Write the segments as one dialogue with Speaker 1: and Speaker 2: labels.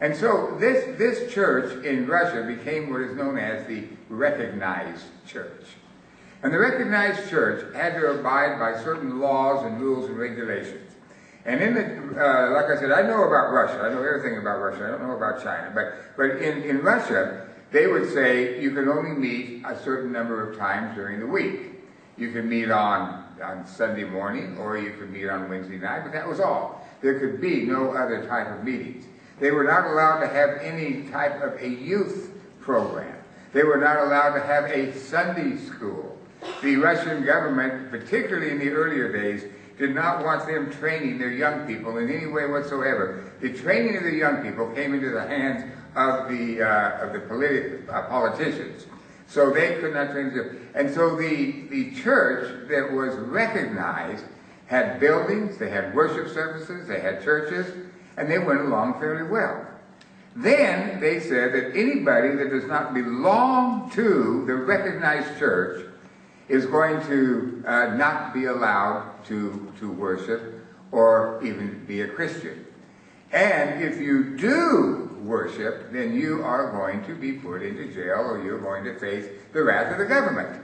Speaker 1: And so this church in Russia became what is known as the recognized church. And the recognized church had to abide by certain laws and rules and regulations. And in the, like I said, I know about Russia. I know everything about Russia. I don't know about China. But in Russia, they would say you can only meet a certain number of times during the week. You can meet on Sunday morning, or you could meet on Wednesday night, but that was all. There could be no other type of meetings. They were not allowed to have any type of a youth program. They were not allowed to have a Sunday school. The Russian government, particularly in the earlier days, did not want them training their young people in any way whatsoever. The training of the young people came into the hands of the politicians. So they could not train them. And so the church that was recognized had buildings, they had worship services, they had churches, and they went along fairly well. Then they said that anybody that does not belong to the recognized church is going to not be allowed to worship or even be a Christian. And if you do worship, then you are going to be put into jail, or you're going to face the wrath of the government.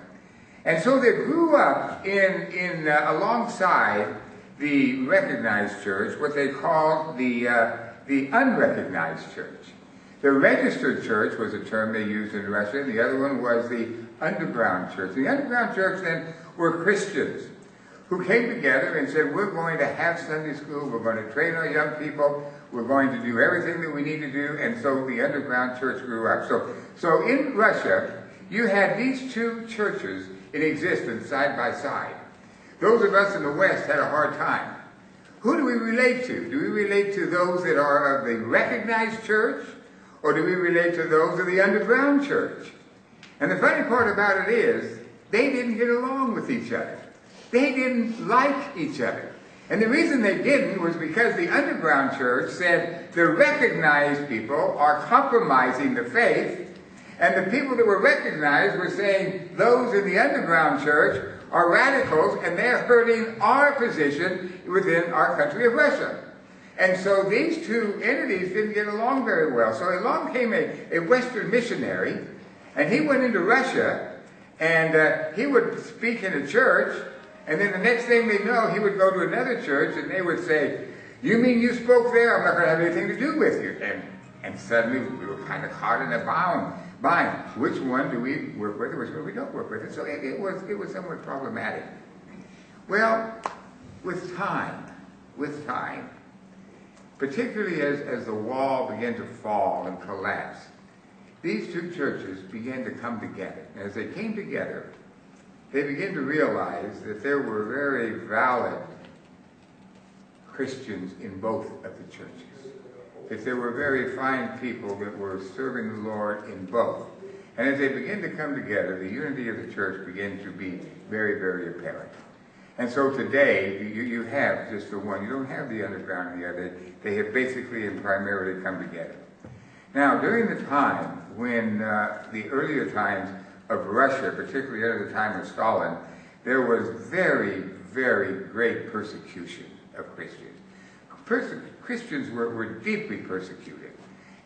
Speaker 1: And so they grew up in alongside the recognized church, what they called the unrecognized church. The registered church was a term they used in Russia, and the other one was the underground church. The underground church then were Christians who came together and said, we're going to have Sunday school, we're going to train our young people, we're going to do everything that we need to do, and so the underground church grew up. So in Russia, you had these two churches in existence side by side. Those of us in the West had a hard time. Who do we relate to? Do we relate to those that are of the recognized church, or do we relate to those of the underground church? And the funny part about it is, they didn't get along with each other. They didn't like each other. And the reason they didn't was because the underground church said the recognized people are compromising the faith, and the people that were recognized were saying those in the underground church are radicals and they're hurting our position within our country of Russia. And so these two entities didn't get along very well. So along came a Western missionary, and he went into Russia, and he would speak in a church, and then the next thing they know, he would go to another church, and they would say, you mean you spoke there? I'm not going to have anything to do with you. And suddenly we were kind of caught in a bind. Which one do we work with, or which one we don't work with? And so it was somewhat problematic. Well, with time, particularly as the wall began to fall and collapse, these two churches began to come together. And as they came together, they began to realize that there were very valid Christians in both of the churches. That there were very fine people that were serving the Lord in both. And as they began to come together, the unity of the church began to be very, very apparent. And so today, you have just the one. You don't have the underground and the other. They have basically and primarily come together. Now, during the time when the earlier times of Russia, particularly under the time of Stalin, there was very, very great persecution of Christians. Christians were deeply persecuted.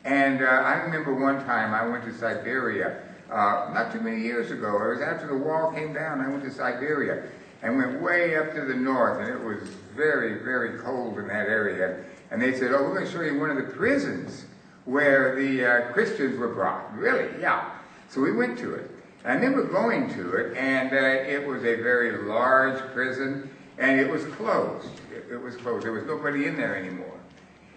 Speaker 1: And I remember one time I went to Siberia, not too many years ago. It was after the wall came down. I went to Siberia and went way up to the north, and it was very, very cold in that area. And they said, oh, we're going to show you one of the prisons where the Christians were brought. Really? Yeah. So we went to it. And I remember going to it, and it was a very large prison, and it was closed. It was closed. There was nobody in there anymore.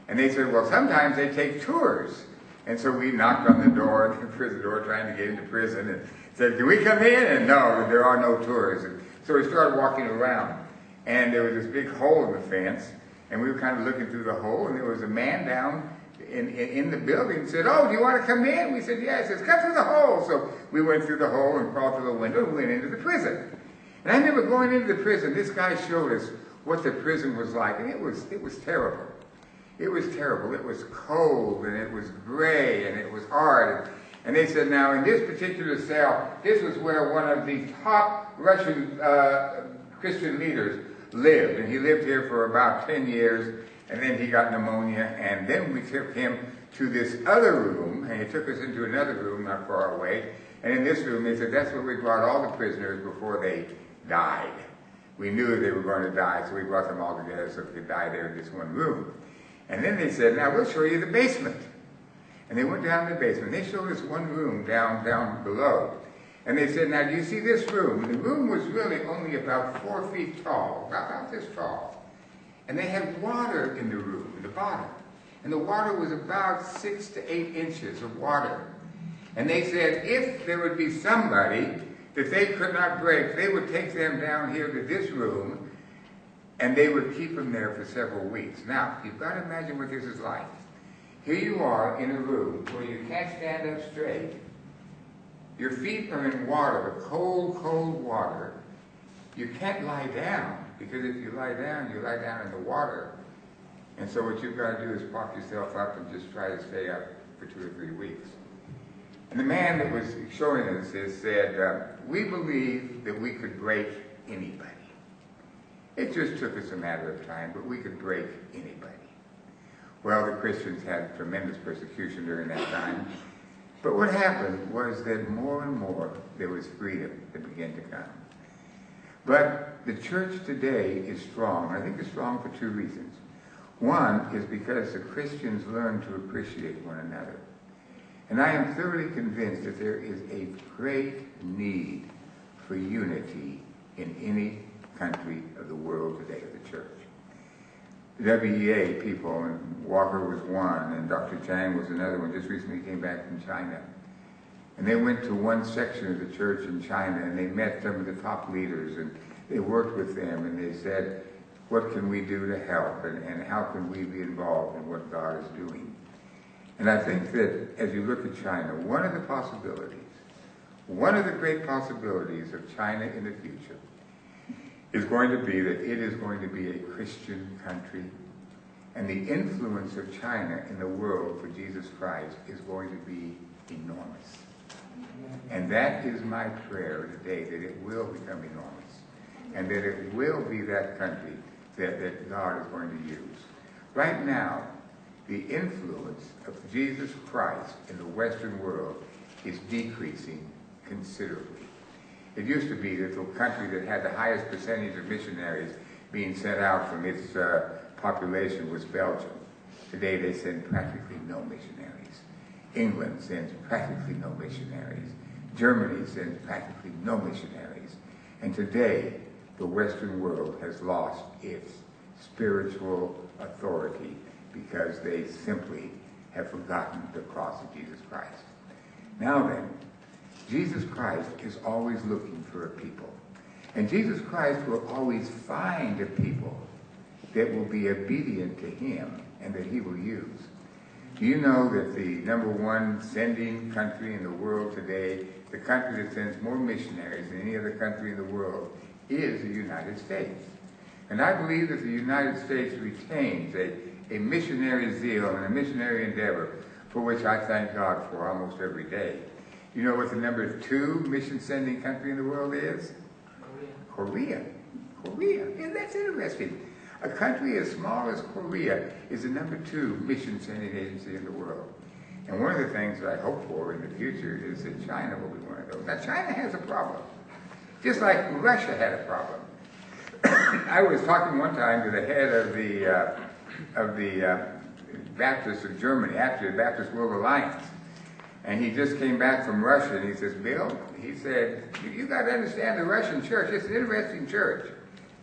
Speaker 1: And they said, well, sometimes they take tours. And so we knocked on the door, the prison door, trying to get into prison, and said, can we come in? And no, there are no tours. And so we started walking around, and there was this big hole in the fence, and we were kind of looking through the hole, and there was a man down in the building and said, oh, do you want to come in? We said, yeah. He says, come through the hole. So we went through the hole and crawled through the window and went into the prison. And I remember going into the prison, this guy showed us what the prison was like, and it was terrible. It was terrible. It was cold, and it was gray, and it was hard. And they said, now, in this particular cell, this was where one of the top Russian Christian leaders lived. And he lived here for about 10 years. and then he got pneumonia, and then we took him to this other room, and he took us into another room not far away, and in this room, they said, that's where we brought all the prisoners before they died. We knew that they were going to die, so we brought them all together so they could die there in this one room. And then they said, now we'll show you the basement. And they went down to the basement. They showed us one room down below. And they said, now do you see this room? And the room was really only about 4 feet tall, about this tall. And they had water in the room, in the bottom. And the water was about 6 to 8 inches of water. And they said, if there would be somebody that they could not break, they would take them down here to this room, and they would keep them there for several weeks. Now, you've got to imagine what this is like. Here you are in a room where you can't stand up straight. Your feet are in water, cold, cold water. You can't lie down, because if you lie down in the water. And so what you've got to do is prop yourself up and just try to stay up for 2 or 3 weeks. And the man that was showing us this said, we believe that we could break anybody. It just took us a matter of time, but we could break anybody. Well, the Christians had tremendous persecution during that time. But what happened was that more and more there was freedom that began to come. But the church today is strong. I think it's strong for 2 reasons. One is because the Christians learned to appreciate one another. And I am thoroughly convinced that there is a great need for unity in any country of the world today of the church. The WEA people, and Walker was one, and Dr. Chang was another one, just recently came back from China. And they went to one section of the church in China, and they met some of the top leaders, and they worked with them, and they said, what can we do to help, and how can we be involved in what God is doing? And I think that as you look at China, one of the possibilities, one of the great possibilities of China in the future is going to be that it is going to be a Christian country, and the influence of China in the world for Jesus Christ is going to be enormous. And that is my prayer today, that it will become enormous, and that it will be that country that God is going to use. Right now, the influence of Jesus Christ in the Western world is decreasing considerably. It used to be that the country that had the highest percentage of missionaries being sent out from its population was Belgium. Today they send practically no missionaries. England sends practically no missionaries. Germany sends practically no missionaries. And today, the Western world has lost its spiritual authority because they simply have forgotten the cross of Jesus Christ. Now then, Jesus Christ is always looking for a people. And Jesus Christ will always find a people that will be obedient to him and that he will use. Do you know that the #1 sending country in the world today, the country that sends more missionaries than any other country in the world, is the United States? And I believe that the United States retains a missionary zeal and a missionary endeavor for which I thank God for almost every day. You know what the #2 mission-sending country in the world is? Korea. Korea. Yeah, that's interesting. A country as small as Korea is the #2 mission-sending agency in the world. And one of the things that I hope for in the future is that China will be one of those. Now, China has a problem, just like Russia had a problem. I was talking one time to the head of the Baptists of Germany, actually the Baptist World Alliance. And he just came back from Russia, and he says, Bill, he said, you got to understand the Russian church. It's an interesting church.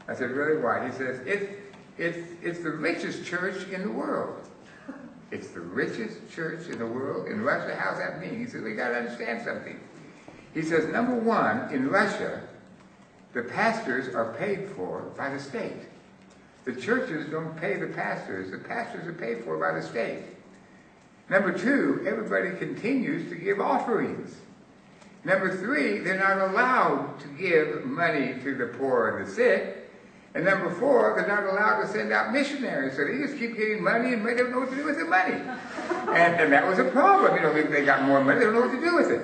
Speaker 1: I said, really, why? He says, it's the richest church in the world. It's the richest church in the world in Russia. How's that mean? He said, we got to understand something. He says, #1, in Russia, the pastors are paid for by the state. The churches don't pay the pastors. The pastors are paid for by the state. #2, everybody continues to give offerings. #3, they're not allowed to give money to the poor and the sick. And #4, they're not allowed to send out missionaries. So they just keep getting money and they don't know what to do with the money. And that was a problem. You know, they got more money, they don't know what to do with it.